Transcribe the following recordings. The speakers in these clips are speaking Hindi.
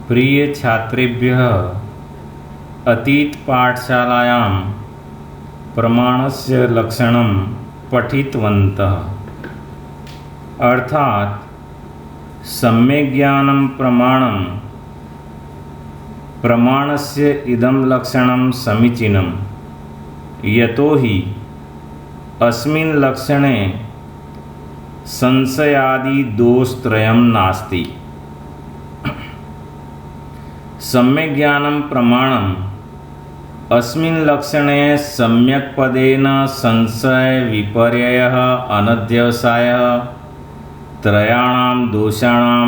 प्रिय छात्रेभ्यः अतीतपाठशालायां प्रमाणस्य लक्षणं पठितवन्तः। अर्थात सम्यग्ज्ञानं प्रमाणं प्रमाणस्य इदं लक्षणं समीचीनं यतोहि अस्मिन् लक्षणे संशयादिदोषत्रयं नास्ति। सम्यग्ज्ञानं प्रमाणम् अस्मिन् लक्षणे सम्यक्पदेन संशय विपर्ययः अनध्यवसायः त्रयाणां दोषाणां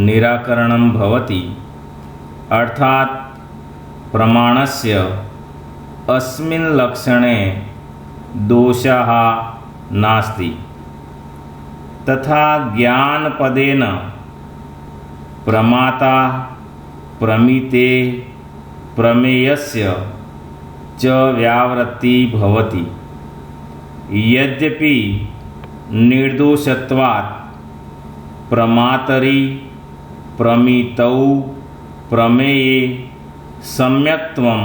निराकरणं भवति। अर्थात प्रमाणस्य अस्मिन् लक्षणे दोषः नास्ति तथा ज्ञानपदेन प्रमाता प्रमिते प्रमेयस्य च व्यावृत्ति भवति। यद्यपि निर्दोषत्वात् प्रमातरि प्रमितौ प्रमेये सम्यक्त्वं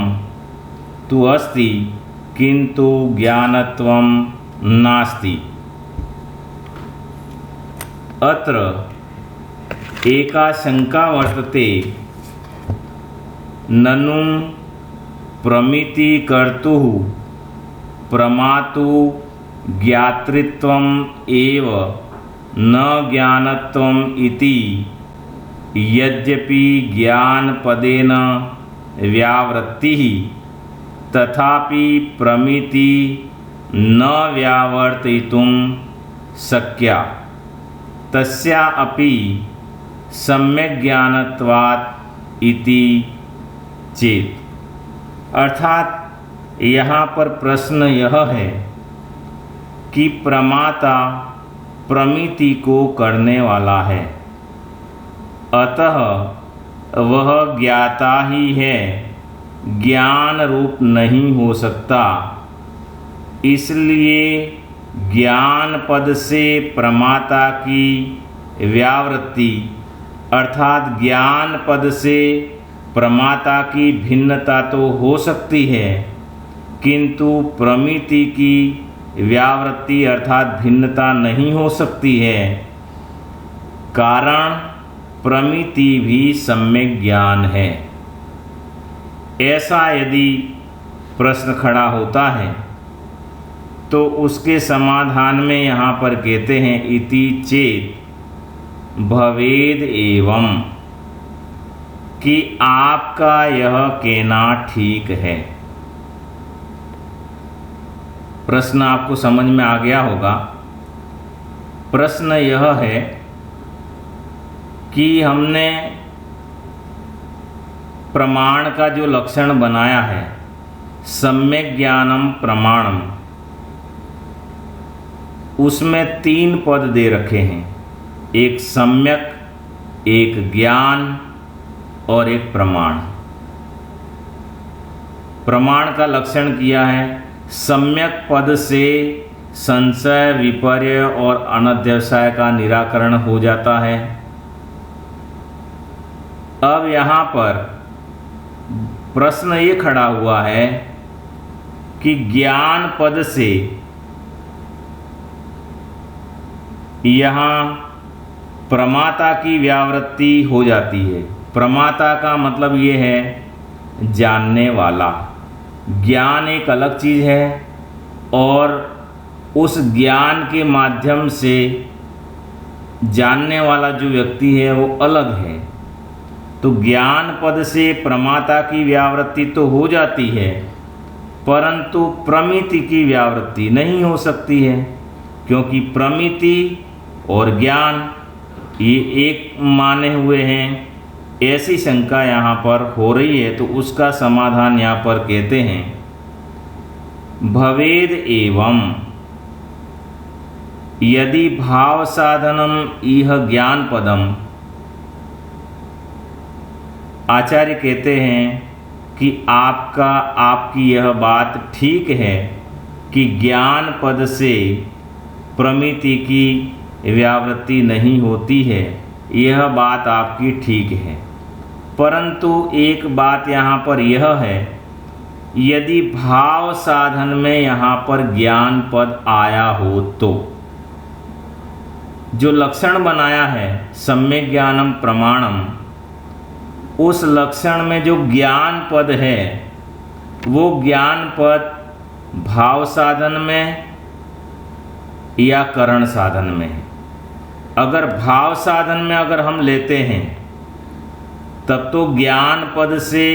तु अस्ति किन्तु ज्ञानत्वं नास्ति। अत्र एका शंका वर्तते, ननु प्रमितिकर्तुः प्रमातु ज्ञातृत्वम् एव न ज्ञानत्वम् इति। यद्यपि ज्ञानपदेन व्यावृत्तिः तथापि प्रमिति न व्यावर्तयितुं शक्या तस्या अपि सम्यग्ज्ञानत्वात् इति चेत। अर्थात यहाँ पर प्रश्न यह है कि प्रमाता प्रमिति को करने वाला है, अतः वह ज्ञाता ही है, ज्ञान रूप नहीं हो सकता। इसलिए ज्ञान पद से प्रमाता की व्यावृत्ति अर्थात ज्ञान पद से प्रमाता की भिन्नता तो हो सकती है, किंतु प्रमिति की व्यावृत्ति अर्थात भिन्नता नहीं हो सकती है। कारण प्रमिति भी सम्यक ज्ञान है। ऐसा यदि प्रश्न खड़ा होता है तो उसके समाधान में यहाँ पर कहते हैं इति चेत भवेद एवं, कि आपका यह कहना ठीक है। प्रश्न आपको समझ में आ गया होगा। प्रश्न यह है कि हमने प्रमाण का जो लक्षण बनाया है सम्यक ज्ञानम प्रमाणम, उसमें 3 पद दे रखे हैं, एक सम्यक, एक ज्ञान और एक प्रमाण। प्रमाण का लक्षण किया है, सम्यक पद से संशय विपर्य और अनध्यवसाय का निराकरण हो जाता है। अब यहाँ पर प्रश्न ये खड़ा हुआ है कि ज्ञान पद से यहाँ प्रमाता की व्यावृत्ति हो जाती है। प्रमाता का मतलब ये है जानने वाला। ज्ञान एक अलग चीज़ है और उस ज्ञान के माध्यम से जानने वाला जो व्यक्ति है वो अलग है। तो ज्ञान पद से प्रमाता की व्यावृत्ति तो हो जाती है, परंतु प्रमिति की व्यावृत्ति नहीं हो सकती है, क्योंकि प्रमिति और ज्ञान ये एक माने हुए हैं। ऐसी शंका यहाँ पर हो रही है, तो उसका समाधान यहाँ पर कहते हैं भवेद एवं, यदि भाव साधनम इह ज्ञान पदम। आचार्य कहते हैं कि आपकी यह बात ठीक है कि ज्ञान पद से प्रमिति की व्यावृत्ति नहीं होती है, यह बात आपकी ठीक है। परंतु एक बात यहाँ पर यह है, यदि भाव साधन में यहाँ पर ज्ञान पद आया हो तो जो लक्षण बनाया है सम्यक ज्ञानम प्रमाणम, उस लक्षण में जो ज्ञान पद है वो ज्ञान पद भाव साधन में या करण साधन में है। अगर भाव साधन में अगर हम लेते हैं तब तो ज्ञान पद से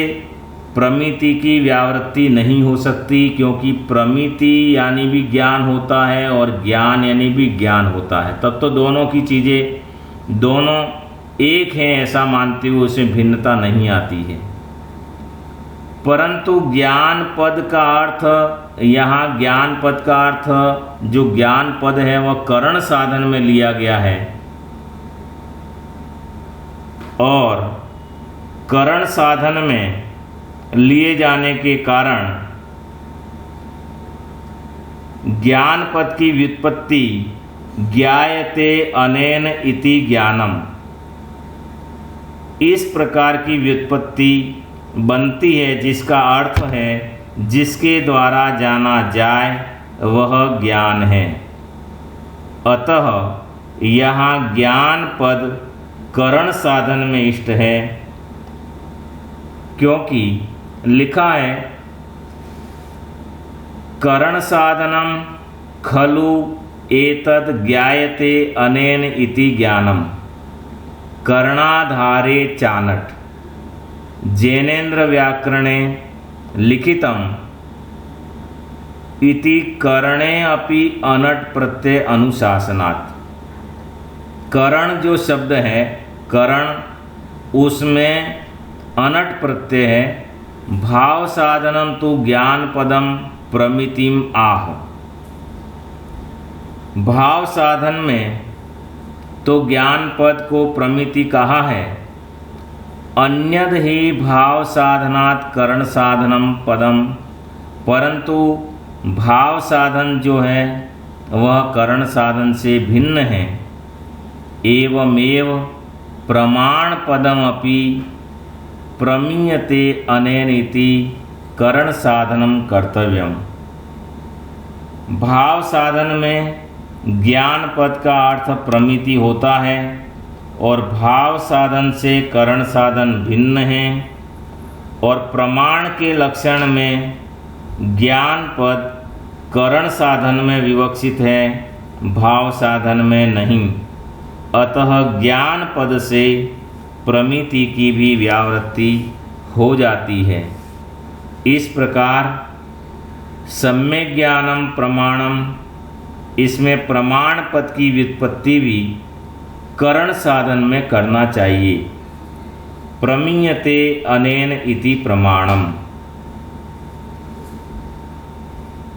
प्रमिति की व्यावृत्ति नहीं हो सकती, क्योंकि प्रमिति यानी भी ज्ञान होता है और ज्ञान यानी भी ज्ञान होता है। तब तो दोनों की चीज़ें दोनों एक हैं ऐसा मानते हुए उसमें भिन्नता नहीं आती है। परंतु ज्ञान पद का अर्थ, यहाँ ज्ञान पद का अर्थ जो ज्ञान पद है वह करण साधन में लिया गया है, और करण साधन में लिए जाने के कारण ज्ञान पद की व्युत्पत्ति ज्ञायते अनेन इति ज्ञानम, इस प्रकार की व्युत्पत्ति बनती है जिसका अर्थ है जिसके द्वारा जाना जाए वह ज्ञान है। अतः यहाँ ज्ञान पद करण साधन में इष्ट है, क्योंकि लिखा है करण साधनम खलु एतद् ज्ञायते अनेन इति ज्ञानम कर्णाधारे चानट, जैनेन्द्र व्याकरणे लिखितम इति करणे अपि अनट प्रत्यय अनुशासनात्। करण जो शब्द है, करण उसमें अनट प्रत्यय है। भाव साधनम तो ज्ञान पदम प्रमितिम आह, भाव साधन में तो ज्ञान पद को प्रमिति कहा है। अन्यद ही भाव साधनात् करण साधनम पदम, परंतु भाव साधन जो है वह करण साधन से भिन्न है। एवमेव प्रमाण पदम अपि प्रमीयते अनेन इति करण साधनम कर्तव्यम। भाव साधन में ज्ञान पद का अर्थ प्रमिति होता है और भाव साधन से करण साधन भिन्न हैं, और प्रमाण के लक्षण में ज्ञान पद करण साधन में विवक्षित है, भाव साधन में नहीं। अतः ज्ञान पद से प्रमिति की भी व्यावृत्ति हो जाती है। इस प्रकार सम्यक ज्ञानम प्रमाणम, इसमें प्रमाण पद की व्युत्पत्ति भी करण साधन में करना चाहिए। प्रमीयते अनेन इति प्रमाणम,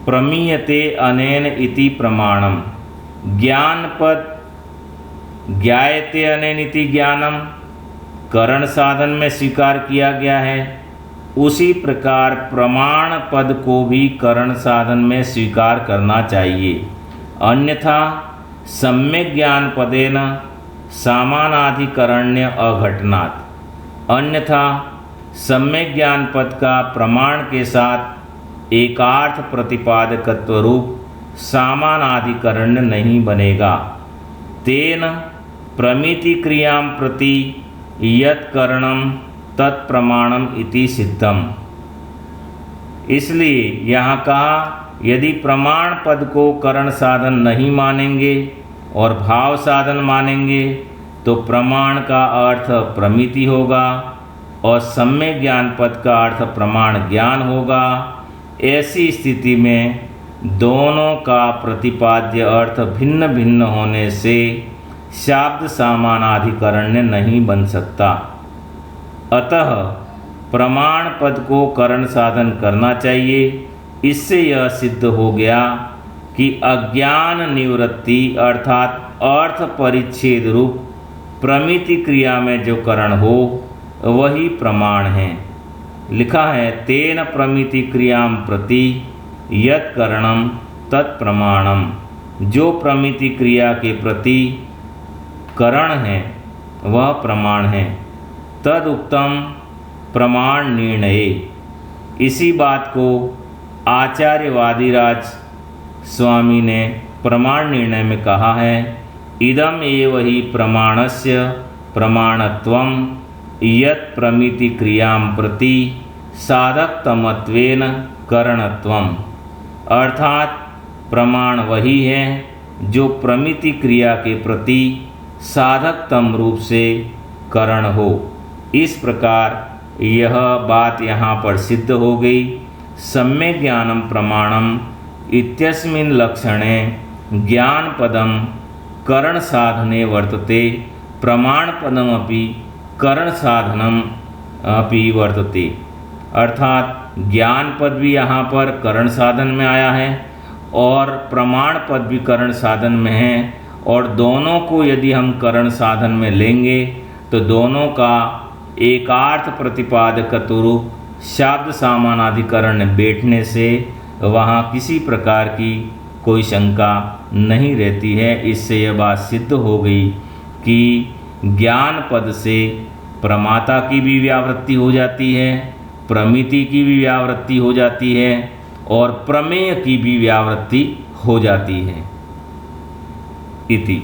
प्रमीयते अनेन इति प्रमाणम। ज्ञान पद ज्ञायते अनेन इति ज्ञानम करण साधन में स्वीकार किया गया है, उसी प्रकार प्रमाण पद को भी करण साधन में स्वीकार करना चाहिए। अन्यथा सम्यक ज्ञान पदेन सामानाधिकरण्य अघटनात्, अन्यथा सम्यक ज्ञान पद का प्रमाण के साथ एकार्थ प्रतिपादकत्व रूप सामानाधिकरण्य नहीं बनेगा। तेन प्रमिति क्रियां प्रति यत् करणम तत्प्रमाणम इति सिद्धम। इसलिए यहाँ कहा यदि प्रमाण पद को करण साधन नहीं मानेंगे और भाव साधन मानेंगे तो प्रमाण का अर्थ प्रमिति होगा और सम्यक ज्ञान पद का अर्थ प्रमाण ज्ञान होगा। ऐसी स्थिति में दोनों का प्रतिपाद्य अर्थ भिन्न भिन्न होने से शाब्द समानाधिकरण्य नहीं बन सकता। अतः प्रमाण पद को करण साधन करना चाहिए। इससे यह सिद्ध हो गया कि अज्ञान निवृत्ति अर्थात अर्थ परिच्छेद रूप प्रमिति क्रिया में जो करण हो वही प्रमाण है। लिखा है तेन प्रमिति क्रियां प्रति यत् करणम तत्प्रमाणम, जो प्रमिति क्रिया के प्रति करण है वह प्रमाण है। तदुक्तम प्रमाण निर्णये। इसी बात को आचार्य वादिराज स्वामी ने प्रमाण निर्णय में कहा है। इदम एव ही प्रमाणस्य प्रमाणत्वम यत् प्रमिति क्रियां प्रति साधकतमत्वेन करणत्वम। अर्थात प्रमाण वही है जो प्रमिति क्रिया के प्रति साधकतम रूप से करण हो। इस प्रकार यह बात यहाँ पर सिद्ध हो गई। सम्यक् ज्ञानम प्रमाणम इत्यस्मिन् लक्षणे ज्ञानपदम करण साधने वर्तते, प्रमाणपदमपि करण साधनम अपि वर्तते। अर्थात ज्ञान पद भी यहाँ पर करण साधन में आया है और प्रमाण पद भी करण साधन में है, और दोनों को यदि हम करण साधन में लेंगे तो दोनों का एकार्थ प्रतिपादकत्व शब्द समानाधिकरण बैठने से वहाँ किसी प्रकार की कोई शंका नहीं रहती है। इससे यह बात सिद्ध हो गई कि ज्ञान पद से प्रमाता की भी व्यावृत्ति हो जाती है, प्रमिति की भी व्यावृत्ति हो जाती है और प्रमेय की भी व्यावृत्ति हो जाती है। इति।